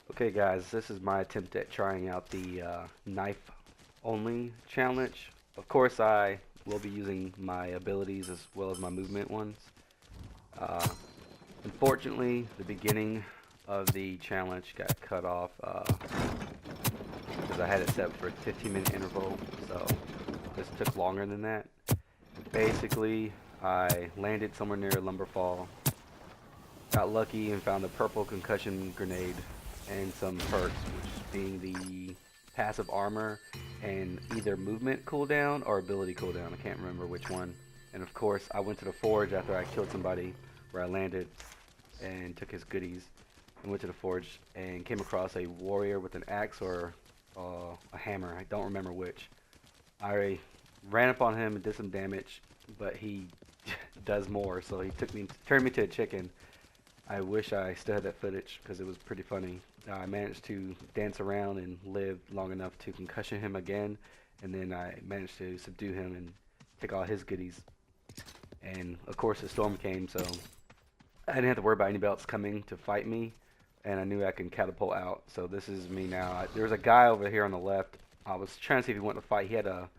Okay guys, this is my attempt at trying out the knife only challenge. Of course I will be using my abilities as well as my movement ones. Uh, Unfortunately, the beginning of the challenge got cut off because I had it set for a 15-minute interval, so this took longer than that. Basically, I landed somewhere near a lumber fall, got lucky and found a purple concussion grenade and some perks, which being the passive armor and either movement cooldown or ability cooldown. I can't remember which one. And of course, I went to the forge after I killed somebody where I landed and took his goodies and went to the forge and came across a warrior with an axe or a hammer. I don't remember which. I ran up on him and did some damage, but he does more, so he turned me to a chicken. I wish I still had that footage because it was pretty funny. I managed to dance around and live long enough to concussion him again, and then I managed to subdue him and take all his goodies. And of course the storm came, so I didn't have to worry about anybody else coming to fight me, and I knew I can catapult out. So this is me now. There's a guy over here on the left. I was trying to see if he wanted to fight. He had a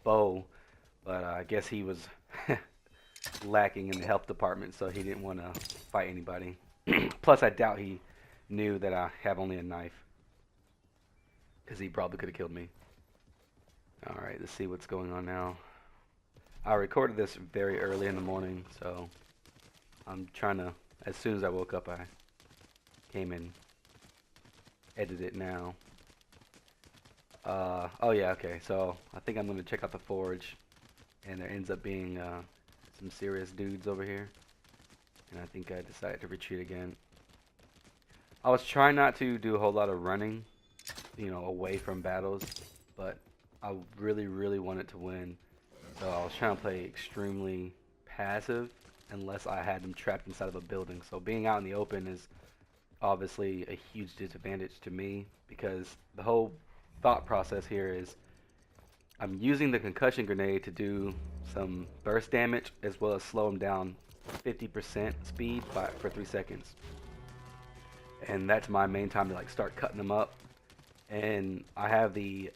bow, but I guess he was lacking in the health department, so he didn't want to fight anybody. Plus, I doubt he knew that I have only a knife, because he probably could have killed me. Alright, let's see what's going on now. I recorded this very early in the morning, so I'm trying to, as soon as I woke up, I came and edited it now. Oh yeah, okay, so I think I'm going to check out the forge, and there ends up being some serious dudes over here, and I think I decided to retreat again. I was trying not to do a whole lot of running, you know, away from battles, but I really wanted to win, so I was trying to play extremely passive unless I had them trapped inside of a building. So being out in the open is obviously a huge disadvantage to me, because the whole thought process here is I'm using the concussion grenade to do some burst damage as well as slow them down 50% speed for 3 seconds. And that's my main time to like start cutting them up. And I have the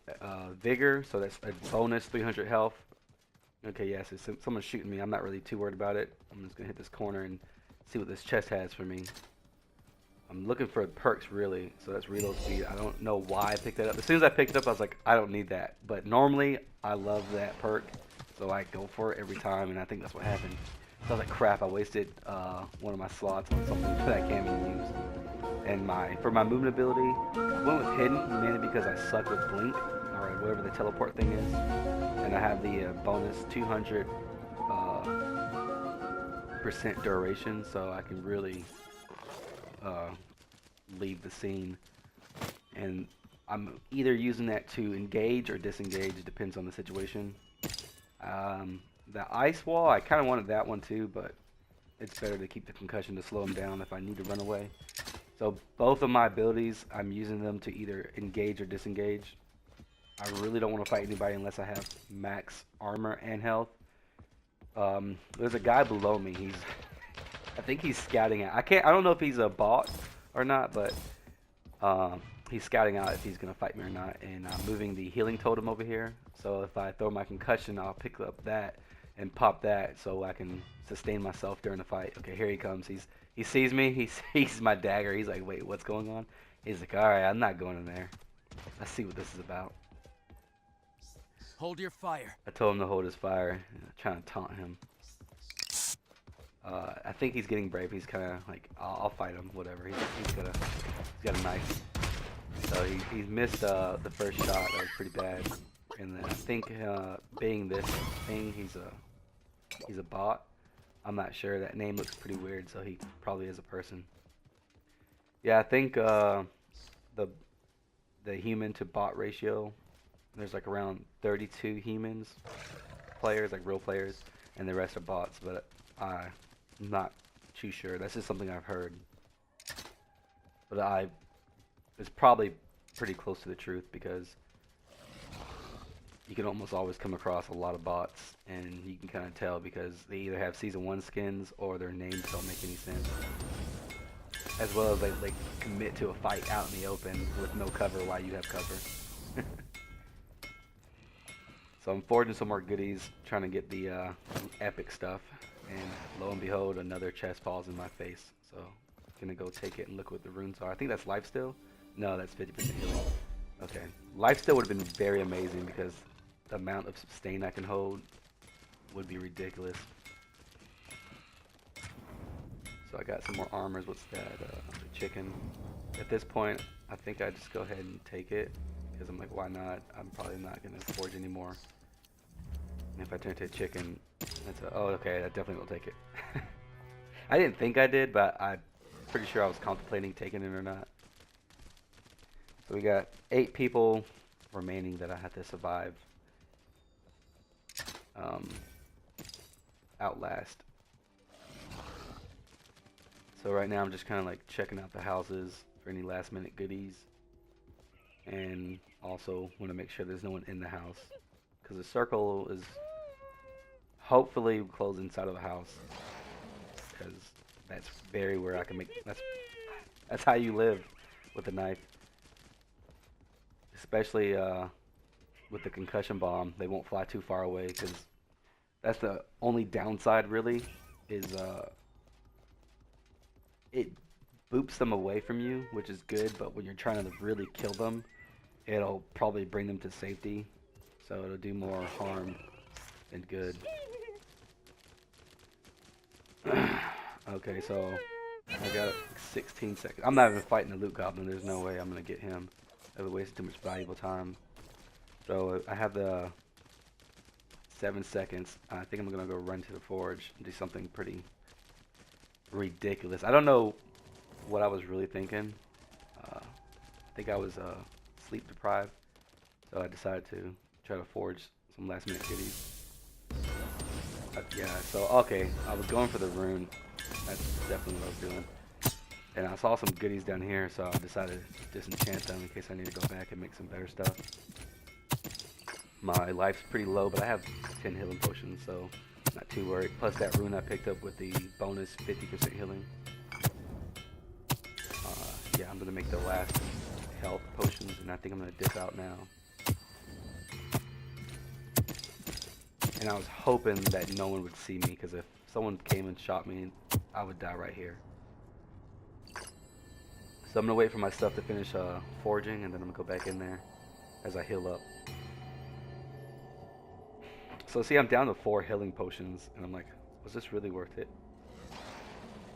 vigor, so that's a bonus 300 health. Okay, yeah, so someone's shooting me. I'm not really too worried about it. I'm just gonna hit this corner and see what this chest has for me. I'm looking for perks really, so that's reload speed. I don't know why I picked that up. As soon as I picked it up, I was like, I don't need that. But normally, I love that perk, so I go for it every time, and I think that's what happened. So I was like, crap, I wasted one of my slots on something that I can't even use. And for my movement ability, I went with hidden mainly because I suck with blink, or whatever the teleport thing is. And I have the bonus 200% duration, so I can really leave the scene. And I'm either using that to engage or disengage, it depends on the situation. The ice wall, I kind of wanted that one too, but it's better to keep the concussion to slow them down if I need to run away. So both of my abilities, I'm using them to either engage or disengage. I really don't want to fight anybody unless I have max armor and health. There's a guy below me. I think he's scouting out. I don't know if he's a bot or not, but he's scouting out if he's gonna fight me or not. And I'm moving the healing totem over here. So if I throw my concussion, I'll pick up that and pop that so I can sustain myself during the fight. Okay, here he comes. He sees me. He sees my dagger. He's like, wait, what's going on? He's like, all right, I'm not going in there. Let's see what this is about. Hold your fire. I told him to hold his fire. I'm trying to taunt him. I think he's getting brave. He's kind of like, I'll fight him, whatever. He's got a knife. So he missed the first shot. That was pretty bad. And then I think being this thing, he's a bot. I'm not sure. That name looks pretty weird, so he probably is a person. Yeah, I think the human to bot ratio, there's like around 32 humans, players, like real players, and the rest are bots, but I'm not too sure. That's just something I've heard. But it's probably pretty close to the truth because you can almost always come across a lot of bots, and you can kind of tell because they either have Season 1 skins or their names don't make any sense. As well as they like commit to a fight out in the open with no cover while you have cover. So I'm forging some more goodies, trying to get the epic stuff, and lo and behold, another chest falls in my face. So I'm gonna go take it and look what the runes are. I think that's life steal. No, that's 50% healing. Okay, life steal would have been very amazing because the amount of sustain I can hold would be ridiculous. So I got some more armors. What's that? The chicken. At this point, I think I just go ahead and take it because I'm like, why not? I'm probably not gonna forge anymore. And if I turn to a chicken, that's oh, okay. I definitely will take it. I didn't think I did, but I'm pretty sure I was contemplating taking it or not. So we got 8 people remaining that I have to survive. Outlast. So right now I'm just kind of like checking out the houses for any last minute goodies, and also want to make sure there's no one in the house because the circle is hopefully closed inside of the house because that's very where I can make that's how you live with a knife, especially with the concussion bomb. They won't fly too far away because that's the only downside really is it boops them away from you, which is good, but when you're trying to really kill them, it'll probably bring them to safety, so it'll do more harm than good. Okay, so I got 16 seconds. I'm not even fighting the loot goblin. There's no way I'm gonna get him. I would waste too much valuable time. So I have the 7 seconds. I think I'm gonna go run to the forge and do something pretty ridiculous. I don't know what I was really thinking. I think I was sleep deprived, so I decided to try to forge some last minute goodies. Yeah, so okay, I was going for the rune. That's definitely what I was doing. And I saw some goodies down here, so I decided to disenchant them in case I need to go back and make some better stuff. My life's pretty low, but I have 10 healing potions, so not too worried. Plus that rune I picked up with the bonus 50% healing. Yeah, I'm gonna make the last health potions, and I think I'm gonna dip out now. And I was hoping that no one would see me, because if someone came and shot me, I would die right here. So I'm gonna wait for my stuff to finish forging, and then I'm gonna go back in there as I heal up. So see, I'm down to 4 healing potions, and I'm like, was this really worth it?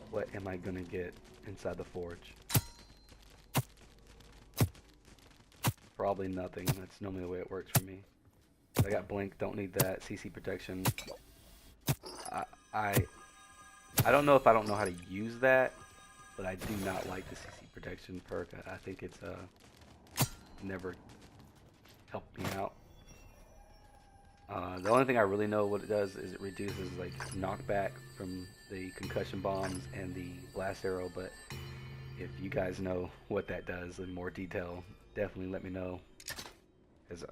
What am I gonna get inside the forge? Probably nothing. That's normally the way it works for me. I got blink, don't need that. CC protection. I don't know if I don't know how to use that, but I do not like the CC protection perk. I think it's never helped me out. The only thing I really know what it does is it reduces like knockback from the concussion bombs and the blast arrow, but if you guys know what that does in more detail, definitely let me know. Because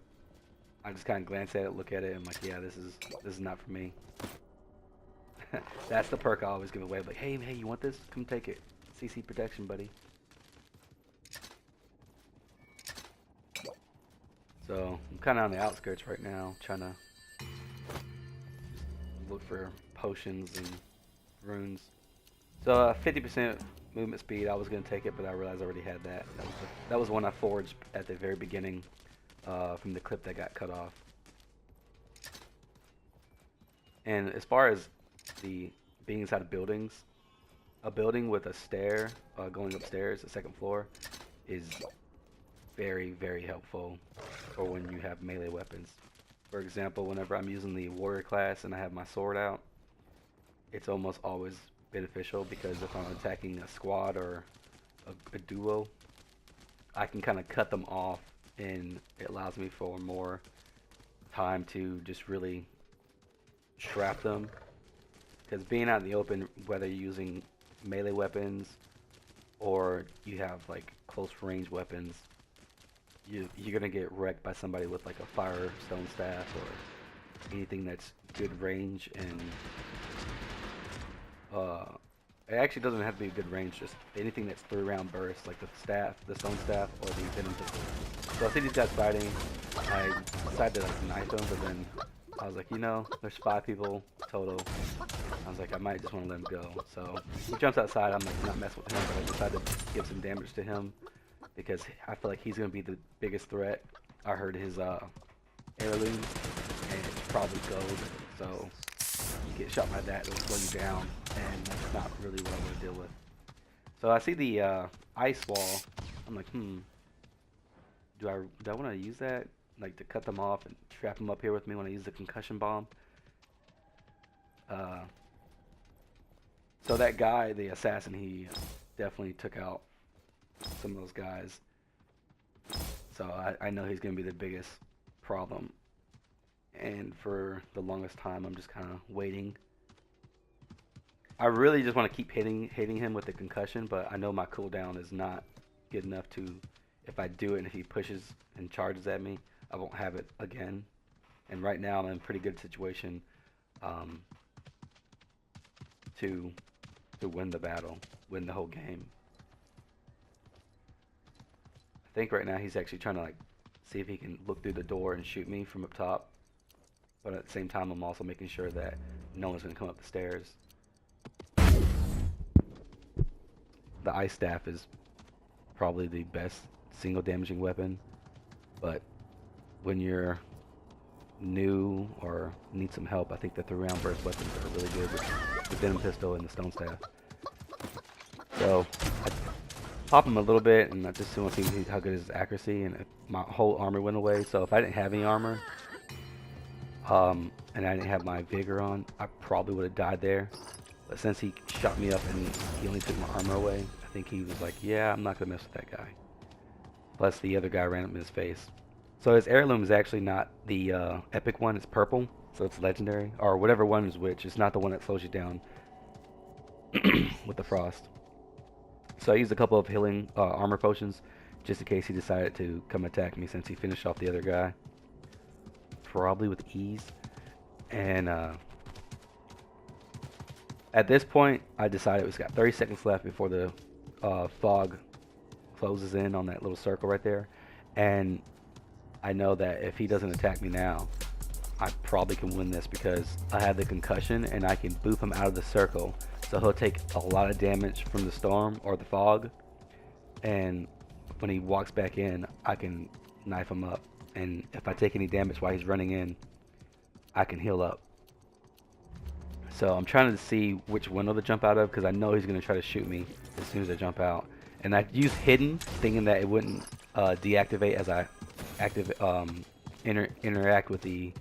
I just kind of glance at it, look at it, and I'm like, yeah, this is not for me. That's the perk I always give away. Like, hey, you want this? Come take it. CC protection, buddy. So I'm kind of on the outskirts right now, trying to look for potions and runes. So 50% movement speed. I was gonna take it, but I realized I already had that. That was one I forged at the very beginning from the clip that got cut off. And as far as the being inside of buildings, a building with a stair going upstairs, the second floor, is very, very helpful for when you have melee weapons. For example, whenever I'm using the warrior class and I have my sword out, it's almost always beneficial because if I'm attacking a squad or a duo, I can kind of cut them off, and it allows me for more time to just really trap them. Because being out in the open, whether you're using melee weapons or you have like close range weapons, you're gonna get wrecked by somebody with like a fire stone staff or anything that's good range. And it actually doesn't have to be a good range, just anything that's 3-round burst, like the staff, the stone staff, or the venom pistol. So I see these guys fighting. I decided to like knife them, but then I was like, you know, there's 5 people total. I was like, I might just want to let him go. So he jumps outside. I'm like, not messing with him, but I decided to give some damage to him because I feel like he's gonna be the biggest threat. I heard his heirloom, and it's probably gold. So you get shot by that, it'll slow you down, and that's not really what I want to deal with. So I see the ice wall. I'm like, do I want to use that, like to cut them off and trap them up here with me when I use the concussion bomb? So that guy, the assassin, he definitely took out some of those guys. So I know he's gonna be the biggest problem. And for the longest time, I'm just kind of waiting. I really just want to keep hitting him with the concussion, but I know my cooldown is not good enough to, if I do it and if he pushes and charges at me, I won't have it again. And right now I'm in a pretty good situation to win the battle, win the whole game. I think right now he's actually trying to like see if he can look through the door and shoot me from up top. But at the same time, I'm also making sure that no one's going to come up the stairs. The ice staff is probably the best single damaging weapon, but when you're new or need some help, I think the 3-round burst weapons are really good with the venom pistol and the stone staff. So I pop him a little bit, and I just want to see how good his accuracy, and my whole armor went away. So if I didn't have any armor, and I didn't have my vigor on, I probably would have died there. But since he shot me up and he only took my armor away, I think he was like, yeah, I'm not gonna mess with that guy. Plus the other guy ran up in his face. So his heirloom is actually not the epic one, it's purple, so it's legendary, or whatever one is which. It's not the one that slows you down with the frost. So I used a couple of healing armor potions just in case he decided to come attack me, since he finished off the other guy probably with ease. And at this point I decided it's got 30 seconds left before the fog closes in on that little circle right there, and I know that if he doesn't attack me now, I probably can win this because I have the concussion and I can boop him out of the circle, so he'll take a lot of damage from the storm or the fog, and when he walks back in I can knife him up, and if I take any damage while he's running in, I can heal up. So I'm trying to see which window to jump out of, because I know he's going to try to shoot me as soon as I jump out. And I used hidden, thinking that it wouldn't deactivate as I interact with the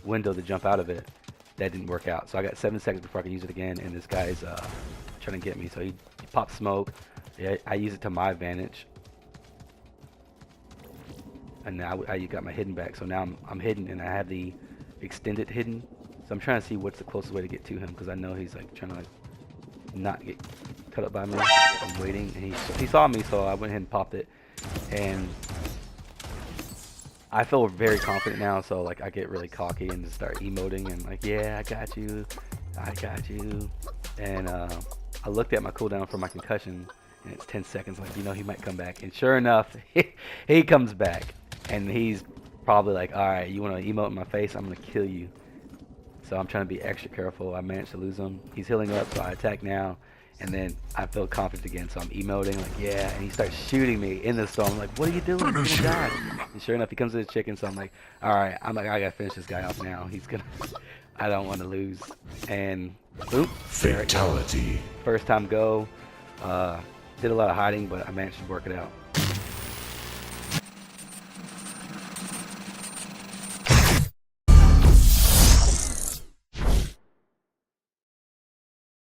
window to jump out of it. That didn't work out. So I got 7 seconds before I can use it again, and this guy's trying to get me. So he popped smoke. Yeah, I use it to my advantage. And now I got my hidden back. So now I'm hidden, and I have the extended hidden. So I'm trying to see what's the closest way to get to him, because I know he's like trying to like not get cut up by me. I'm waiting, and he saw me, so I went ahead and popped it. And I feel very confident now, so like I get really cocky and just start emoting and like, yeah, I got you. And I looked at my cooldown for my concussion, and it's 10 seconds. Like, you know, he might come back, and sure enough, he comes back, and he's probably like, all right, you want to emote in my face? I'm gonna kill you. So I'm trying to be extra careful. I managed to lose him. He's healing up, so I attack now. And then I feel confident again, so I'm emoting, like, yeah. And he starts shooting me in the storm. I'm like, what are you doing? You're gonna die. And sure enough, he comes to the chicken, so I'm like, all right. I'm like, I gotta finish this guy off now. He's gonna, I don't want to lose. And boop. Fatality. First time go. Did a lot of hiding, but I managed to work it out.